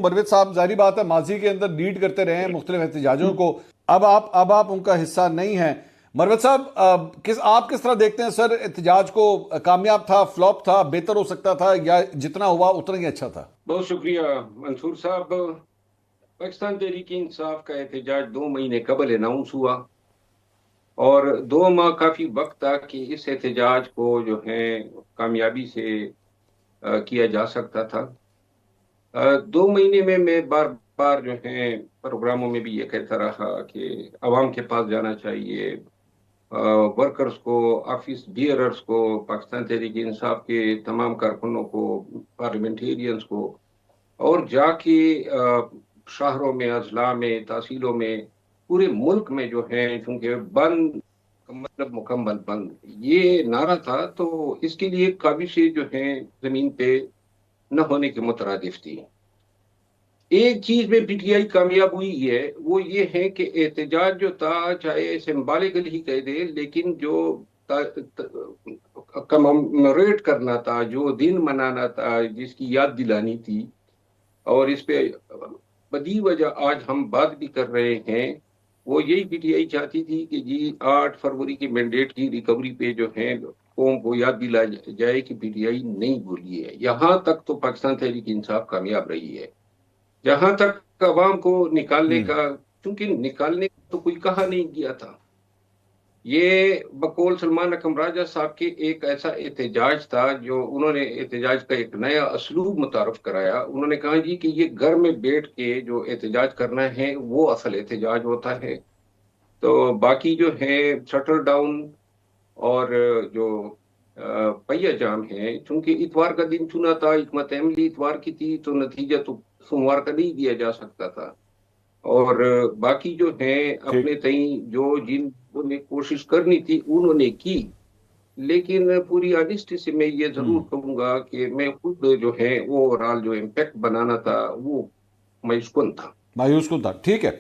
مروت صاحب ظاہری بات ہے ماضی کے اندر لیڈ کرتے رہے ہیں مختلف احتجاجوں کو، اب آپ ان کا حصہ نہیں ہیں۔ مروت صاحب آپ کس طرح دیکھتے ہیں سر احتجاج کو؟ کامیاب تھا، فلاپ تھا، بہتر ہو سکتا تھا، یا جتنا ہوا اتنا ہی اچھا تھا؟ بہت شکریہ منصور صاحب۔ پاکستان تحریک انصاف کا احتجاج 2 مہینے قبل اناؤنس ہوا اور 2 ماہ کافی وقت تھا کہ اس احتجاج کو جو ہے کامیابی سے کیا جا سکتا تھا۔ 2 مہینے میں بار بار جو ہے پروگراموں میں بھی یہ کہتا رہا کہ عوام کے پاس جانا چاہیے، ورکرز کو، آفس بیئررز کو، پاکستان تحریک انصاف کے تمام کارکنوں کو، پارلیمنٹیرینز کو، اور جا کے شہروں میں، اضلاع میں، تحصیلوں میں، پورے ملک میں جو ہے، چونکہ بند مطلب مکمل بند یہ نعرہ تھا، تو اس کے لیے کاوشیں جو ہیں زمین پہ نہ ہونے کے مترادف تھی۔ ایک چیز میں پی ٹی آئی کامیاب ہوئی ہے، وہ یہ ہے کہ احتجاج جو تھا، چاہے سمبالکل ہی کہہ دے، لیکن جو کمیموریٹ کرنا تھا، جو دن منانا تھا، جس کی یاد دلانی تھی، اور اس پہ بدی وجہ آج ہم بات بھی کر رہے ہیں، وہ یہی پی ٹی آئی چاہتی تھی کہ جی 8 فروری کے مینڈیٹ کی ریکوری پہ جو ہے قوم کو یاد دلایا جائے کہ پی ٹی آئی نہیں بھولی ہے۔ یہاں تک تو پاکستان تحریک انصاف کامیاب رہی ہے۔ جہاں تک عوام کو نکالنے کا، چونکہ نکالنے کا تو کوئی کہا نہیں گیا تھا، یہ بقول سلمان اکرم راجہ صاحب کے ایک ایسا احتجاج تھا جو انہوں نے احتجاج کا ایک نیا اسلوب متعارف کرایا۔ انہوں نے کہا جی کہ یہ گھر میں بیٹھ کے جو احتجاج کرنا ہے وہ اصل احتجاج ہوتا ہے، تو باقی جو ہے شٹر ڈاؤن اور جو پہیہ جام ہے، چونکہ اتوار کا دن چنا تھا، حکمت عملی اتوار کی تھی، تو نتیجہ تو سوموار کا نہیں دیا جا سکتا تھا، اور باقی جو ہیں اپنے تئیں جو جن نے کوشش کرنی تھی انہوں نے کی، لیکن پوری آنیسٹی سے میں یہ ضرور کہوں گا کہ میں خود جو ہے اوورآل جو امپیکٹ بنانا تھا وہ مایوس کن تھا۔ ٹھیک ہے،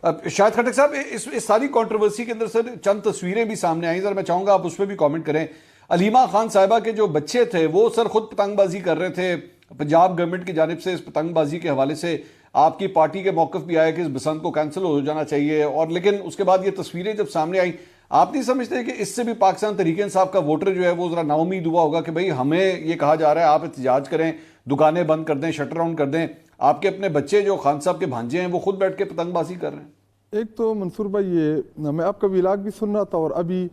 اب شاہد خٹک صاحب اس ساری کنٹروورسی کے اندر سر چند تصویریں بھی سامنے آئیں، ذرا میں چاہوں گا آپ اس پہ بھی کامنٹ کریں۔ علیمہ خان صاحبہ کے جو بچے تھے وہ سر خود پتنگ بازی کر رہے تھے، پنجاب گورنمنٹ کی جانب سے اس پتنگ بازی کے حوالے سے آپ کی پارٹی کے موقف بھی آیا کہ اس بسنت کو کینسل ہو جانا چاہیے، اور لیکن اس کے بعد یہ تصویریں جب سامنے آئیں، آپ نہیں سمجھتے کہ اس سے بھی پاکستان تحریک انصاف کا ووٹر جو ہے وہ ذرا نا امید ہوا ہوگا کہ بھئی ہمیں یہ کہا جا رہا ہے آپ احتجاج کریں، دکانیں بند کر دیں، شٹر ڈاؤن کر دیں، آپ کے اپنے بچے جو خان صاحب کے بھانجے ہیں وہ خود بیٹھ کے پتنگ بازی کر رہے ہیں؟ ایک تو منصور بھائی، یہ میں آپ کا ویلاگ بھی سن رہا تھا اور ابھی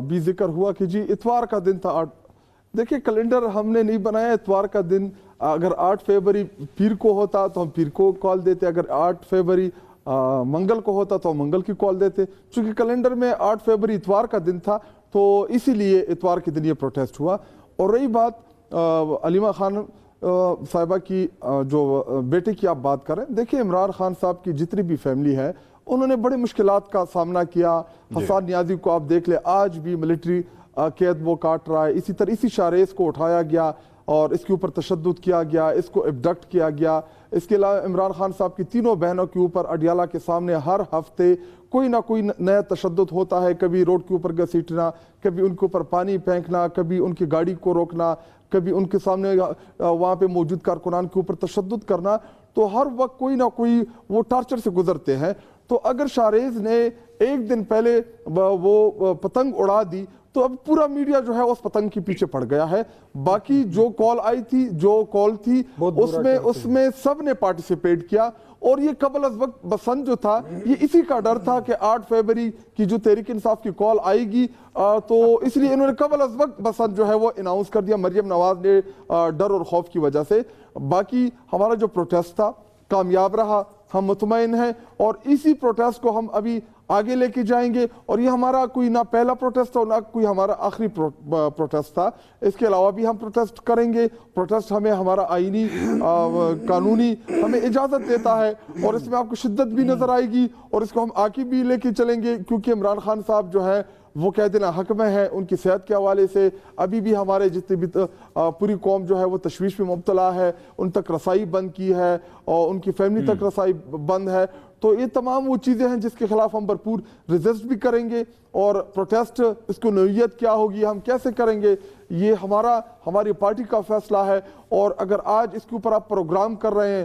بھی ذکر ہوا کہ جی اتوار کا دن تھا۔ دیکھیں کیلنڈر ہم نے نہیں بنایا اتوار کا دن، اگر 8 فروری پیر کو ہوتا تو ہم پیر کو کال دیتے، اگر 8 فروری منگل کو ہوتا تو ہم منگل کی کال دیتے، چونکہ کیلنڈر میں 8 فروری اتوار کا دن تھا، تو اسی لیے اتوار کے دن یہ پروٹیسٹ ہوا۔ اور رہی بات علیمہ خان صاحبہ کی، جو بیٹے کی آپ بات کریں، دیکھیں عمران خان صاحب کی جتنی بھی فیملی ہے انہوں نے بڑے مشکلات کا سامنا کیا۔ حسان نیازی کو آپ دیکھ لیں، آج بھی ملٹری قید وہ کاٹ رہا ہے، اسی طرح اسی شاریز کو اٹھایا گیا اور اس کے اوپر تشدد کیا گیا، اس کو ابڈکٹ کیا گیا۔ اس کے علاوہ عمران خان صاحب کی تینوں بہنوں کے اوپر اڈیالہ کے سامنے ہر ہفتے کوئی نہ کوئی نیا تشدد ہوتا ہے، کبھی روڈ کے اوپر گھسیٹنا، کبھی ان کے اوپر پانی پھینکنا، کبھی ان کی گاڑی کو روکنا، کبھی ان کے سامنے وہاں پہ موجود کارکنان کے اوپر تشدد کرنا، تو ہر وقت کوئی نہ کوئی وہ ٹارچر سے گزرتے ہیں۔ تو اگر شاریز نے ایک دن پہلے وہ پتنگ اڑا دی تو اب پورا میڈیا جو ہے اس پتنگ کے پیچھے پڑ گیا ہے۔ باقی جو کال آئی تھی، جو کال تھی، اس میں سب نے پارٹیسپیٹ کیا، اور یہ قبل از وقت بسنت جو تھا یہ اسی کا ڈر تھا کہ 8 فروری کی جو تحریک انصاف کی کال آئے گی، تو اس لیے انہوں نے قبل از وقت بسنت جو ہے وہ اناؤنس کر دیا، مریم نواز نے ڈر اور خوف کی وجہ سے۔ باقی ہمارا جو پروٹیسٹ تھا کامیاب رہا، ہم مطمئن ہیں، اور اسی پروٹیسٹ کو ہم ابھی آگے لے کے جائیں گے، اور یہ ہمارا کوئی نہ پہلا پروٹیسٹ تھا نہ کوئی ہمارا آخری پروٹیسٹ تھا، اس کے علاوہ بھی ہم پروٹیسٹ کریں گے۔ پروٹیسٹ ہمیں ہمارا آئینی قانونی ہمیں اجازت دیتا ہے، اور اس میں آپ کو شدت بھی نظر آئے گی، اور اس کو ہم آگے بھی لے کے چلیں گے، کیونکہ عمران خان صاحب جو ہے وہ کہہ دینا حق میں ہے، ان کی صحت کے حوالے سے ابھی بھی ہمارے جتنے بھی پوری قوم جو ہے وہ تشویش میں مبتلا ہے، ان تک رسائی بند کی ہے اور ان کی فیملی تک رسائی بند ہے۔ تو یہ تمام وہ چیزیں ہیں جس کے خلاف ہم بھرپور ریزسٹ بھی کریں گے، اور پروٹیسٹ اس کو نوعیت کیا ہوگی، ہم کیسے کریں گے، یہ ہماری پارٹی کا فیصلہ ہے۔ اور اگر آج اس کے اوپر آپ پروگرام کر رہے ہیں